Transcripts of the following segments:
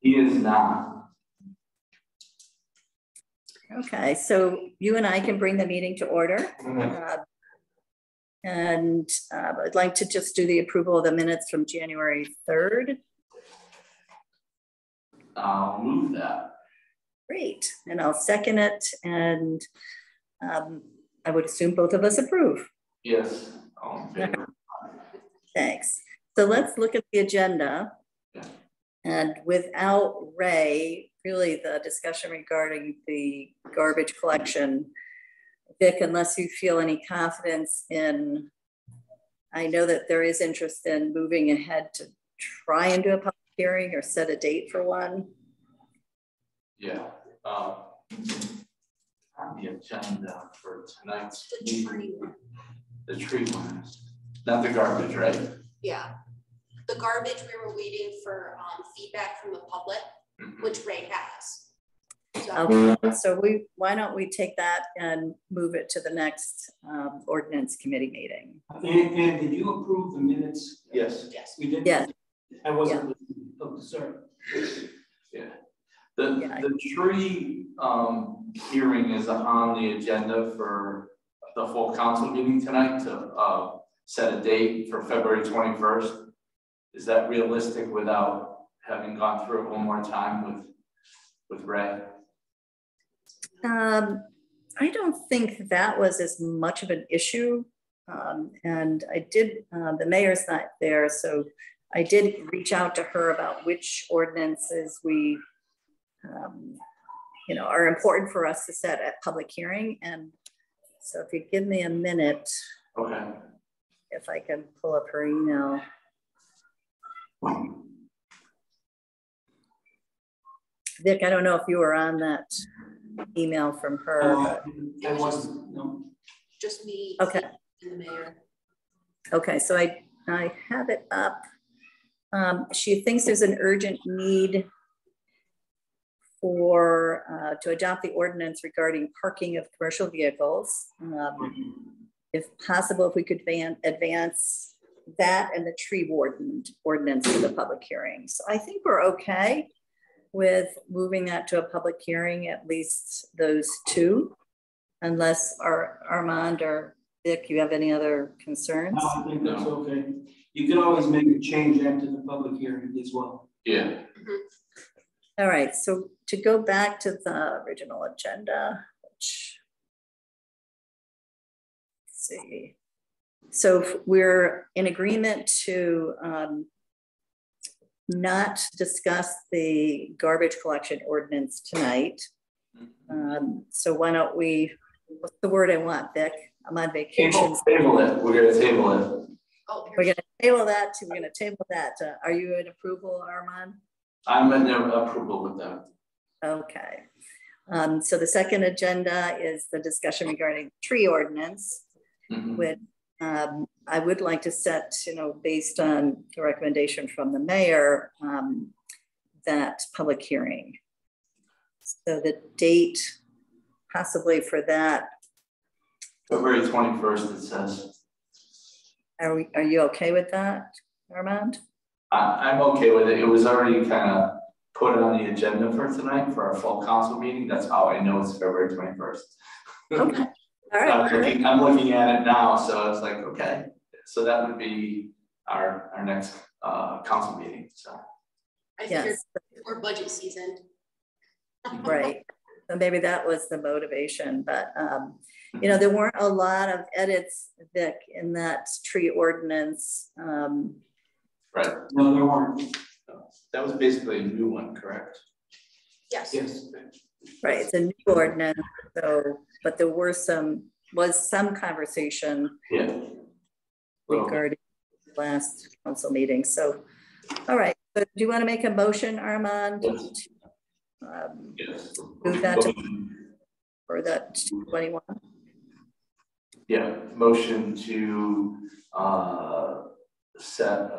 He is not. Okay, so you and I can bring the meeting to order. And I'd like to just do the approval of the minutes from January 3rd. I'll move that. Great, and I'll second it. And I would assume both of us approve. Yes, all in favor. Thanks. So let's look at the agenda. Yeah. And without Ray, really the discussion regarding the garbage collection, Vic, unless you feel any confidence in, I know that there is interest in moving ahead to try and do a public hearing or set a date for one. Yeah. On the agenda for tonight's meeting, the tree one, not the garbage, right? Yeah, the garbage, we were waiting for feedback from the public, which Ray has. So, okay, so why don't we take that and move it to the next ordinance committee meeting? And did you approve the minutes? Yes. Yes. We did? Yes. I wasn't listening. Oh, sorry. Yeah. The tree hearing is on the agenda for the full council meeting tonight to set a date for February 21st. Is that realistic without having gone through it one more time with Ray? I don't think that was as much of an issue. And I did, the mayor's not there, so I did reach out to her about which ordinances we, you know, are important for us to set at public hearing. And so if you give me a minute, okay, if I can pull up her email. Vic, I don't know if you were on that email from her. I wasn't, no. Just me. Okay. And the mayor. Okay, so I have it up. She thinks there's an urgent need for to adopt the ordinance regarding parking of commercial vehicles. If possible, if we could advance that and the tree warden ordinance to the public hearing. So I think we're okay with moving that to a public hearing, at least those two, unless Armand or Dick, you have any other concerns? No, I think that's okay. You can always make a change after the public hearing as well. yeah. All right, so to go back to the original agenda, which, let's see. So we're in agreement to not discuss the garbage collection ordinance tonight. So why don't we, what's the word I want, Vic? I'm on vacation. Table it. We're going to table it. Oh, we're going to table that. We're going to table that. Are you in approval, Armand? I'm in approval with that. Okay. So the second agenda is the discussion regarding tree ordinance, which I would like to set, you know, based on the recommendation from the mayor, that public hearing. So the date possibly for that. February 21st, it says. Are you okay with that, Armand? I'm okay with it. It was already kind of put on the agenda for tonight for our full council meeting. That's how I know it's February 21st. Okay. All right. I'm looking at it now, so it's like, okay. So that would be our next council meeting. So I figured before budget season. Right. So maybe that was the motivation, but you know, there weren't a lot of edits, Vic, in that tree ordinance. Right. No, there weren't. That was basically a new one, correct? Yes. Yes. Right, it's a new ordinance, so, but there was some conversation regarding the last council meeting. So, all right, so do you want to make a motion, Armand? Yes. Move that to, for that 21. Yeah, motion to set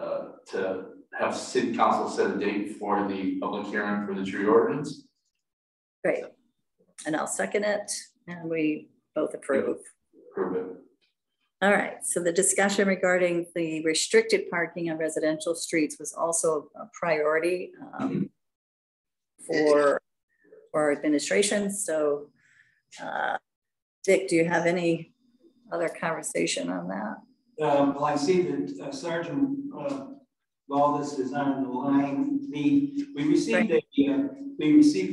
to have city council set a date for the public hearing for the tree ordinance. Great, and I'll second it, and we both approve. Approve it. All right, so the discussion regarding the restricted parking on residential streets was also a priority. for our administration. So Dick, do you have any other conversation on that? Well, I see that Sergeant Valdez is on the line. We received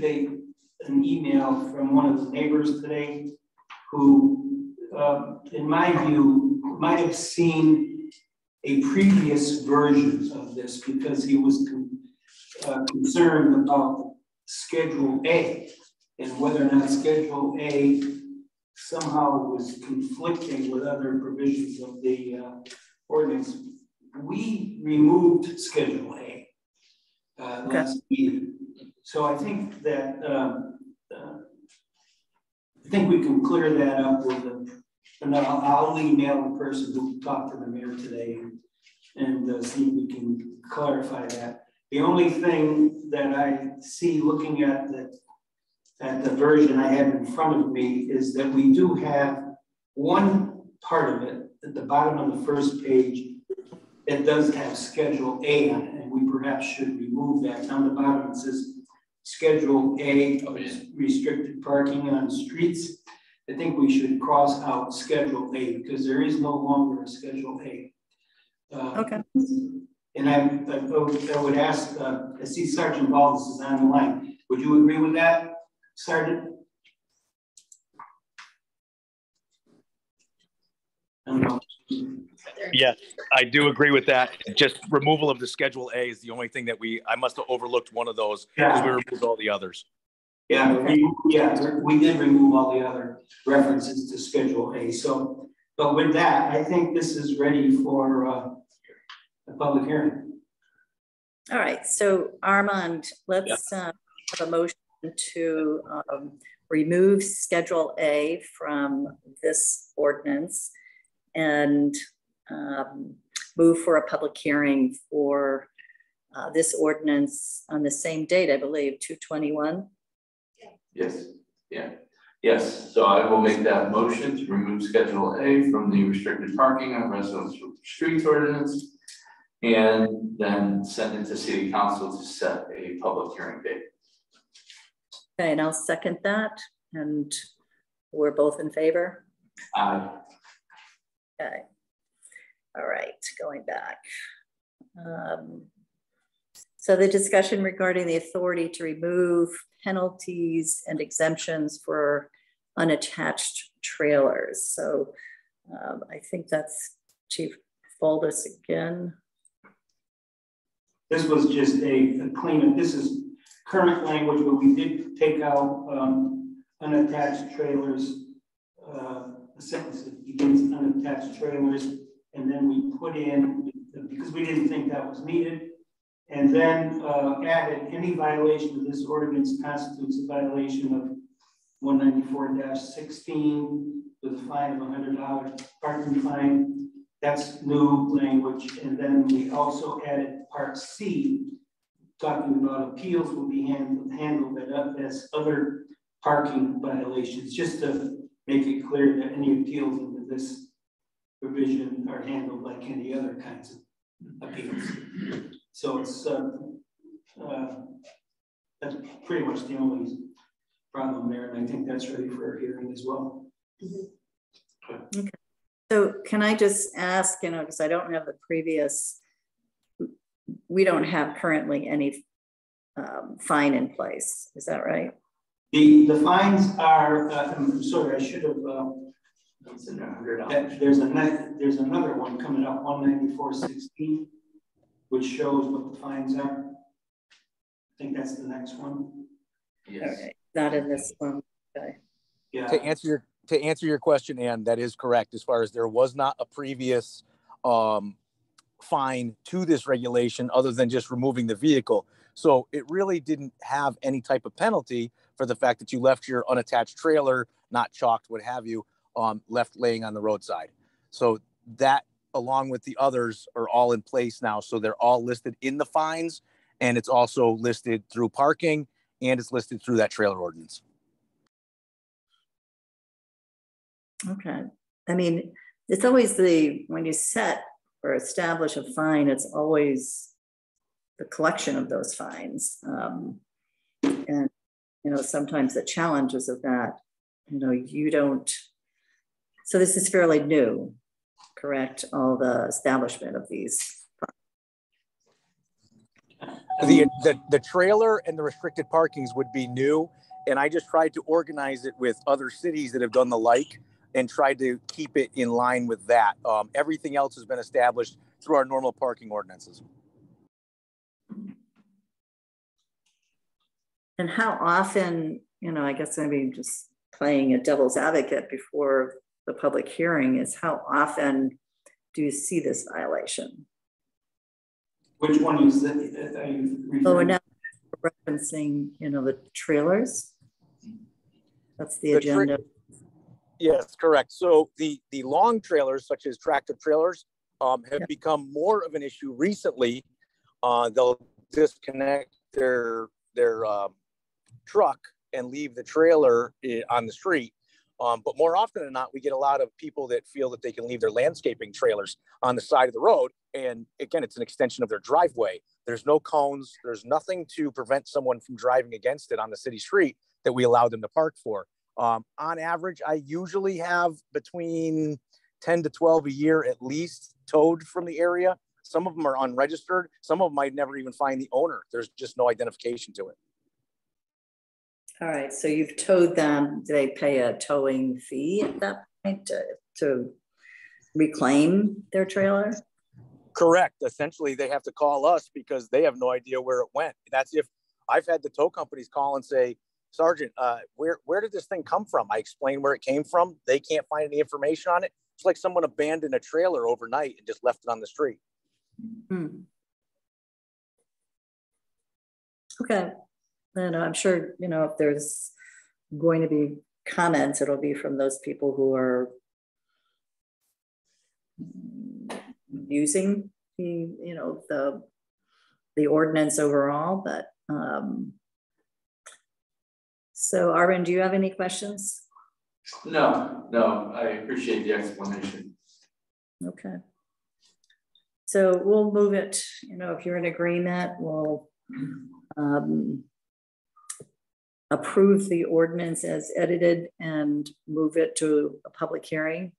an email from one of the neighbors today who, in my view, might have seen a previous version of this because he was concerned about Schedule A and whether or not Schedule A somehow was conflicting with other provisions of the ordinance. We removed Schedule A last meeting. So I think that I think we can clear that up with I'll email the person who talked to the mayor today and see if we can clarify that. The only thing that I see looking at the version I have in front of me is that we do have one part of it at the bottom of the first page. It does have Schedule A on it, and we perhaps should remove that. On the bottom it says Schedule A, restricted parking on streets. I think we should cross out Schedule A because there is no longer a Schedule A. Okay. And I would ask, I see Sergeant Valdez is on the line. Would you agree with that, Sergeant? I don't know. Yeah, I do agree with that. Just removal of the Schedule A is the only thing that I must have overlooked one of those because we removed all the others. Yeah, we did remove all the other references to Schedule A. So, but with that, I think this is ready for a public hearing. All right, so Armand, let's have a motion to remove Schedule A from this ordinance and move for a public hearing for this ordinance on the same date, I believe, 2/21. Yes, yeah. Yes, so I will make that motion to remove Schedule A from the restricted parking on residential streets ordinance and then send it to City Council to set a public hearing date. Okay, and I'll second that. And we're both in favor? Aye. Okay. All right, going back. So the discussion regarding the authority to remove penalties and exemptions for unattached trailers. So I think that's Chief Valdez again. This was just a cleanup. This is current language, but we did take out unattached trailers. The sentence that begins unattached trailers, and then we put in, because we didn't think that was needed, and then added any violation of this ordinance constitutes a violation of 194-16 with a fine of $100 parking fine. That's new language. And then we also added Part C, talking about appeals will be handled as other parking violations, just to make it clear that any appeals into this provision are handled like any other kinds of appeals. So it's that's pretty much the only problem there, and I think that's ready for a hearing as well. Okay. So can I just ask, because I don't have the previous, we don't have currently any fine in place. Is that right? The fines are, I'm sorry, I should have, there's another one coming up, 194-16, which shows what the fines are. I think that's the next one. Yes. Okay. Not in this one. Okay. Yeah. To answer your question, Ann, that is correct. As far as there was not a previous fine to this regulation other than just removing the vehicle. So it really didn't have any type of penalty for the fact that you left your unattached trailer, not chalked, what have you, left laying on the roadside. So that, along with the others, are all in place now. So they're all listed in the fines, and it's also listed through parking, and it's listed through that trailer ordinance. Okay. I mean, it's always when you set or establish a fine, it's always the collection of those fines. And, you know, sometimes the challenges of that, you know, you don't, so this is fairly new, correct? All the establishment of these. The trailer and the restricted parkings would be new. And I just tried to organize it with other cities that have done the like and tried to keep it in line with that. Everything else has been established through our normal parking ordinances. And how often, you know, I guess maybe just playing a devil's advocate before the public hearing is how often do you see this violation? Which one is that? Are you Oh, we're now referencing, you know, the trailers. That's the agenda. Yes, correct. So the long trailers, such as tractor trailers, have become more of an issue recently. They'll disconnect their truck and leave the trailer on the street. But more often than not, we get a lot of people that feel that they can leave their landscaping trailers on the side of the road. And again, it's an extension of their driveway. There's no cones. There's nothing to prevent someone from driving against it on the city street that we allow them to park for. On average, I usually have between 10 to 12 a year at least towed from the area. Some of them are unregistered. Some of them might never even find the owner. There's just no identification to it. All right, so you've towed them. Do they pay a towing fee at that point to reclaim their trailer? Correct. Essentially, they have to call us because they have no idea where it went. That's if I've had the tow companies call and say, Sergeant, where did this thing come from? I explain where it came from. They can't find any information on it. It's like someone abandoned a trailer overnight and just left it on the street. Okay. And I'm sure, you know, if there's going to be comments, it'll be from those people who are using the, you know, the ordinance overall. But so Arvin, do you have any questions? No, I appreciate the explanation. Okay. So we'll move it, you know, if you're in agreement, we'll approve the ordinance as edited and move it to a public hearing.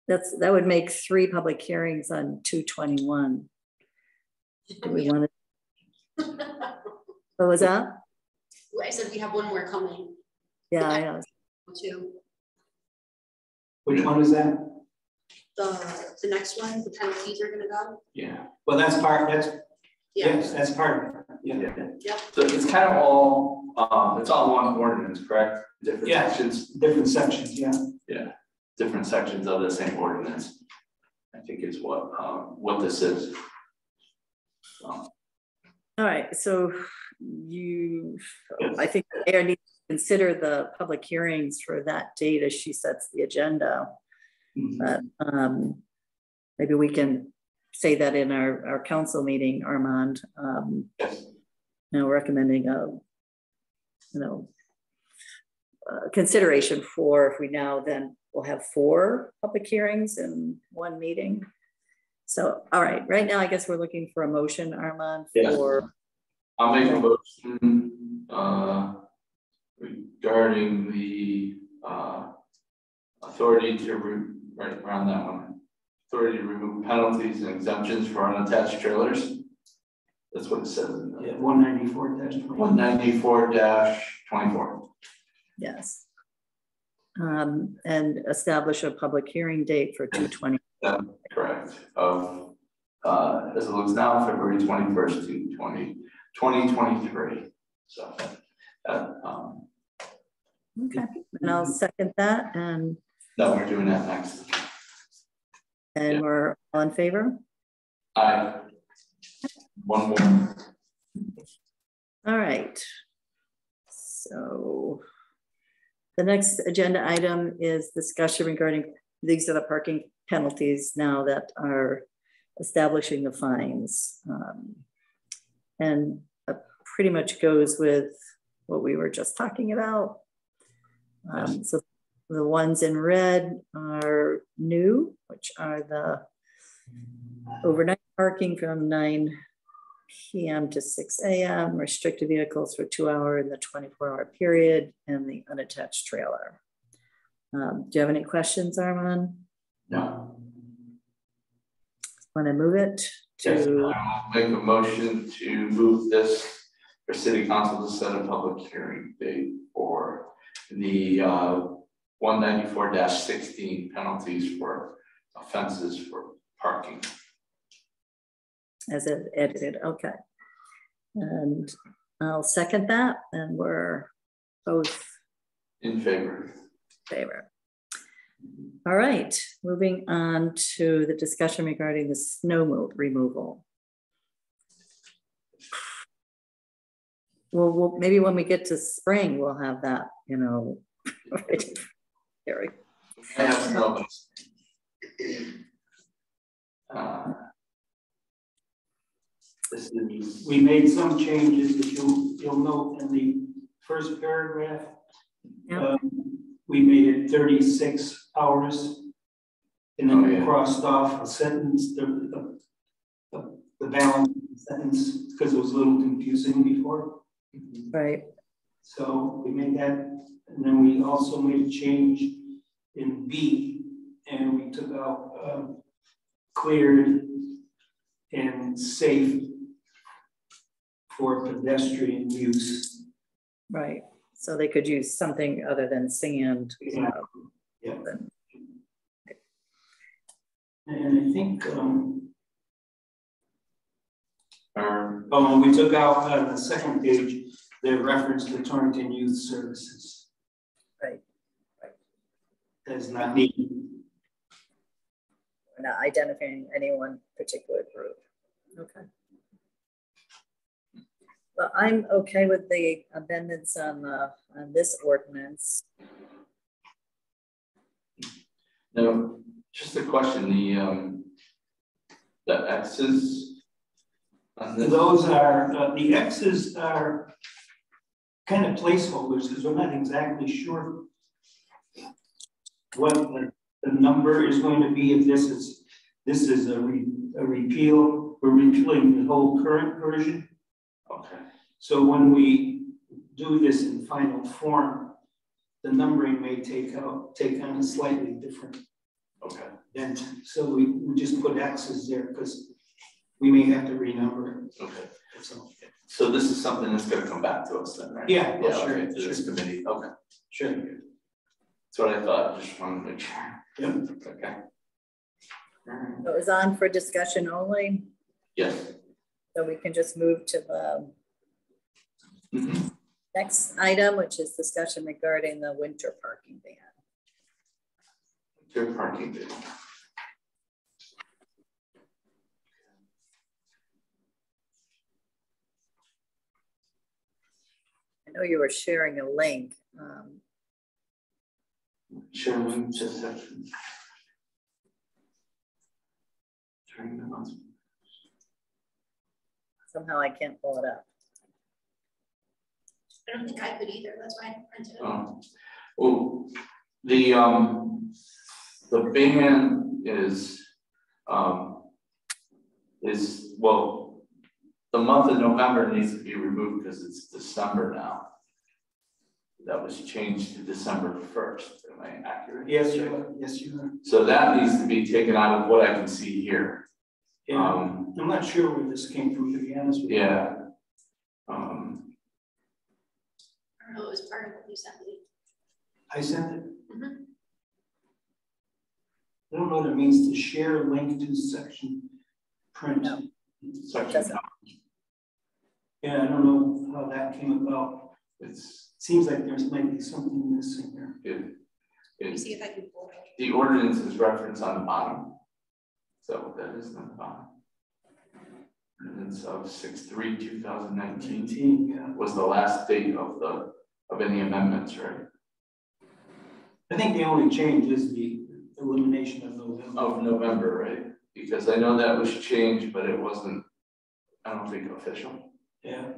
That would make 3 public hearings on 2/21. Do we want to? What was that? I said we have one more coming. Yeah, I know. 2. Which one is that? The next one, the penalties are gonna go. Yeah. Well, that's part. Yeah. Yes, that's part of it. Yeah. So it's kind of all it's all one ordinance, correct? Different sections. Different sections. Yeah. Yeah. Different sections of the same ordinance. I think is what this is. All right. So I think the mayor needs to consider the public hearings for that date as she sets the agenda. But maybe we can say that in our council meeting, Armand. Yes. You know, recommending consideration for if we now then we'll have 4 public hearings in one meeting. So, all right, right now I guess we're looking for a motion, Armand, for. I'll make a motion regarding the authority to right around that one. Authority to remove penalties and exemptions for unattached trailers. That's what it says. Yeah, 194-24. 194-24. Yes. And establish a public hearing date for 2/20. Correct. As it looks now, February 21st, 2023. So okay, and I'll second that. And no, we're doing that next. And we're all in favor? Aye. One more. All right. So the next agenda item is discussion regarding these are the parking penalties now that are establishing the fines. And pretty much goes with what we were just talking about. So the ones in red are new, which are the overnight parking from 9 p.m. to 6 a.m., restricted vehicles for 2 hours in the 24-hour period, and the unattached trailer. Do you have any questions, Armand? No. Want to move it to? Yes, I'll make a motion to move this for City Council to set a public hearing date for the 194-16 penalties for offenses for parking. As it edited, okay. And I'll second that, and we're both in favor. All right, moving on to the discussion regarding the snow removal. Well, maybe when we get to spring, we'll have that, you know, ready. Gary. I have snow. We made some changes that you'll note in the first paragraph. Yep. We made it 36 hours, and then we crossed off a sentence, the balance of the sentence, because it was a little confusing before. Right. So we made that, and then we also made a change in B, and we took out cleared and safe for pedestrian use. Right. So they could use something other than sand. Yeah. Yeah. And I think we took out on the second page the reference to Torrington Youth Services. Right. That's not needed. We're not identifying any one particular group. Okay. Well, I'm okay with the amendments on this ordinance. Now, just a question: the X's on this. Those are the X's are kind of placeholders because we're not exactly sure what the number is going to be. If this is a repeal, we're repealing the whole current version. Okay. So when we do this in final form, the numbering may take on a slightly different bent. So we just put X's there because we may have to renumber it. Okay. So this is something that's going to come back to us then, right? Yeah. Yeah. Sure. Okay. To this committee. Okay. Sure. That's what I thought. Just wanted to make sure. Yep. Okay. It was on for discussion only. Yes. So we can just move to the next item, which is discussion regarding the winter parking ban. Winter parking ban. I know you were sharing a link. Sharing just a second. Sharing the announcement. Somehow I can't pull it up. I don't think I could either. That's why I printed it. Well, the ban is well, the month of November needs to be removed because it's December now. That was changed to December 1st. Am I accurate? Yes, you are. Yes, you are. So that needs to be taken out of what I can see here. Yeah. I'm not sure where this came from, to be honest with you. Yeah. I don't know. It was part of what you sent me. I sent it. I don't know what it means to share a link to section print. No. Section. Yeah, I don't know how that came about. It seems like there's might be something missing there. Let me see if I can pull it. The ordinance is referenced on the bottom. So that is on the bottom. Ordinance of 6/3/2019 was the last date of any amendments, right? I think the only change is the elimination of November. Of November, right? Because I know that was changed, but it wasn't, I don't think, official. Yeah.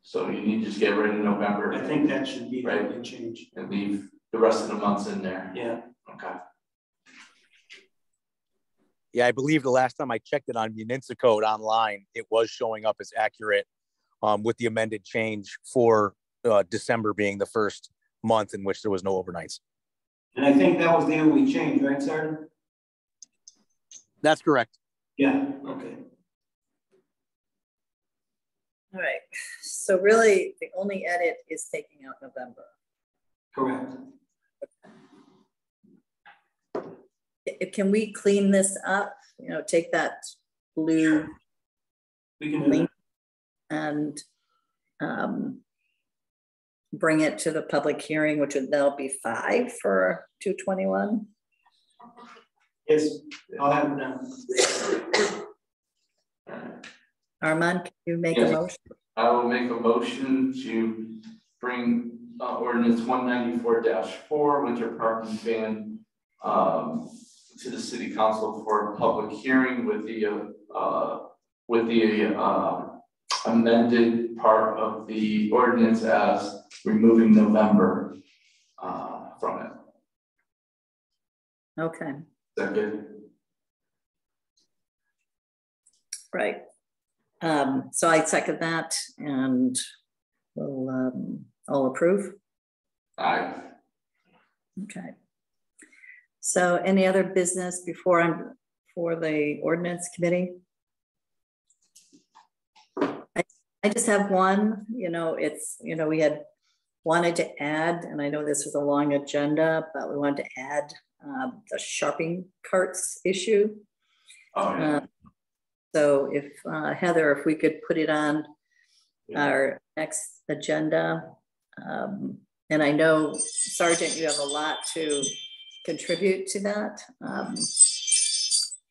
So you need to just get rid of November. I think that should be right. The change. And leave the rest of the months in there. Yeah. Okay. Yeah, I believe the last time I checked it on Municicode online, it was showing up as accurate with the amended change for December being the first month in which there was no overnights. And I think that was the only change, right, Sergeant? That's correct. Yeah, okay. All right, so really the only edit is taking out November. Correct. Can we clean this up? You know, take that blue We can do that. and bring it to the public hearing, which would now be 5 for 221. Yes, I'll have it done. Armand, can you make Yes. a motion? I will make a motion to bring ordinance 194-4 winter parking ban to the city council for a public hearing with the amended part of the ordinance as removing November from it. Okay, Is that good? right. So I second that, and we'll all approve. Aye. Okay. So any other business before I'm for the ordinance committee? I just have one, you know, it's, you know, we had wanted to add, and I know this was a long agenda, but we wanted to add the shopping carts issue. Oh, yeah. So if Heather, if we could put it on our next agenda. And I know, Sergeant, you have a lot to contribute to that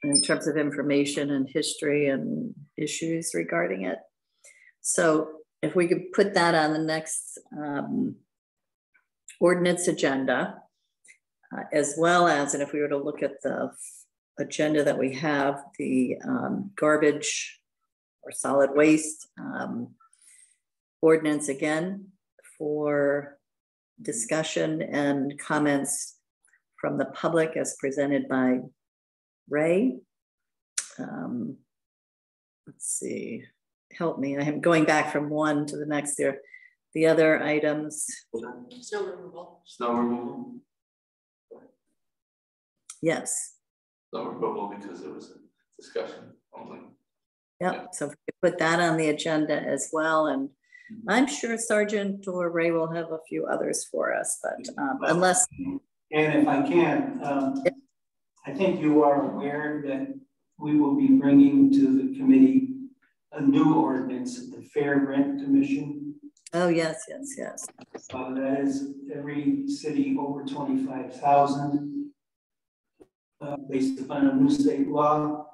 in terms of information and history and issues regarding it. So if we could put that on the next ordinance agenda, as well as, and if we were to look at the agenda that we have, the garbage or solid waste ordinance again for discussion and comments from the public as presented by Ray. Let's see, help me. I am going back from one to the next here. The other items. Snow removal. Snow removal. Yes. Snow removal because it was a discussion only. Yep. Yeah. So if we put that on the agenda as well, and I'm sure Sergeant or Ray will have a few others for us, but unless. And if I can, I think you are aware that we will be bringing to the committee a new ordinance, the Fair Rent Commission. Oh, yes, yes, yes. That is every city over 25,000, based upon a new state law,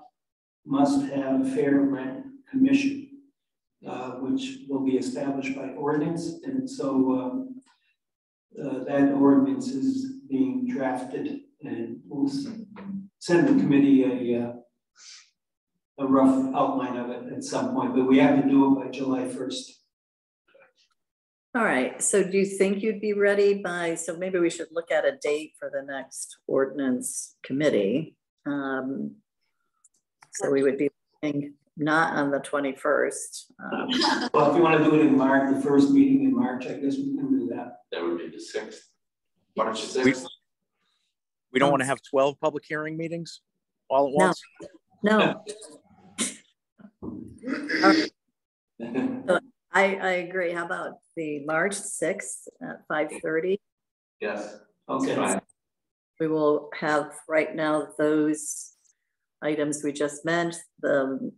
must have a fair rent commission, which will be established by ordinance. And so that ordinance is being drafted, and we'll send the committee a rough outline of it at some point, but we have to do it by July 1st. All right, so do you think you'd be ready by, so maybe we should look at a date for the next ordinance committee. So we would be looking not on the 21st. Well, if you want to do it in March, the first meeting in March, I guess we can do that. That would be the 6th. March 6th. We don't want to have 12 public hearing meetings all at once? No. So I agree. How about the March 6th at 5:30? Yes. Okay. Fine. We will have right now those items we just mentioned, the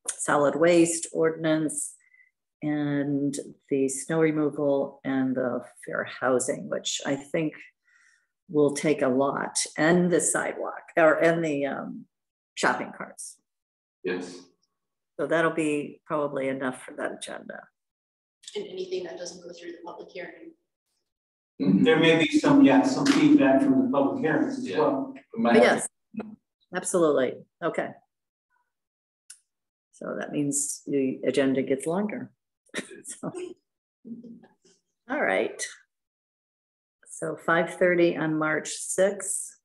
solid waste ordinance and the snow removal and the fair housing, which I think will take a lot, and the sidewalk and the shopping carts. Yes. So that'll be probably enough for that agenda. And anything that doesn't go through the public hearing. There may be some feedback from the public hearings as well. Yes, absolutely. Okay. So that means the agenda gets longer. So, all right. So 5:30 on March 6th.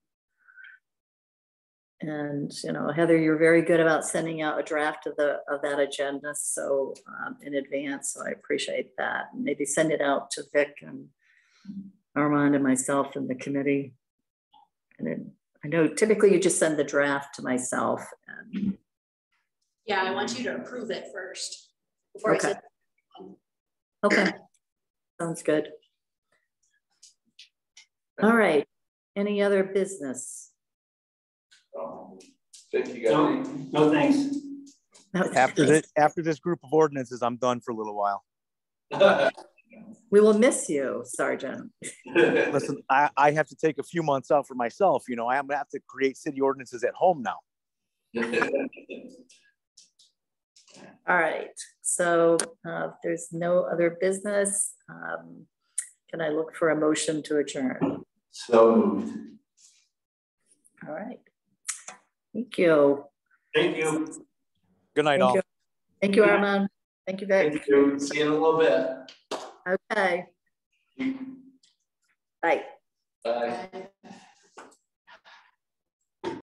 And, you know, Heather, you're very good about sending out a draft of that agenda. So in advance, so I appreciate that. Maybe send it out to Vic and Armand and myself and the committee. And then I know typically you just send the draft to myself. And yeah, I want you to approve it first before I send it. Okay, sounds good. All right, any other business? Vic, you got anything? No, thanks. After this group of ordinances, I'm done for a little while. We will miss you, Sergeant. Listen, I have to take a few months out for myself. You know, I'm gonna have to create city ordinances at home now. All right, so if there's no other business, can I look for a motion to adjourn? So moved. All right, thank you. Thank you. Good night, all. Thank you, Armand. Thank you, Vic. Thank you. See you in a little bit. Okay. Bye. Bye.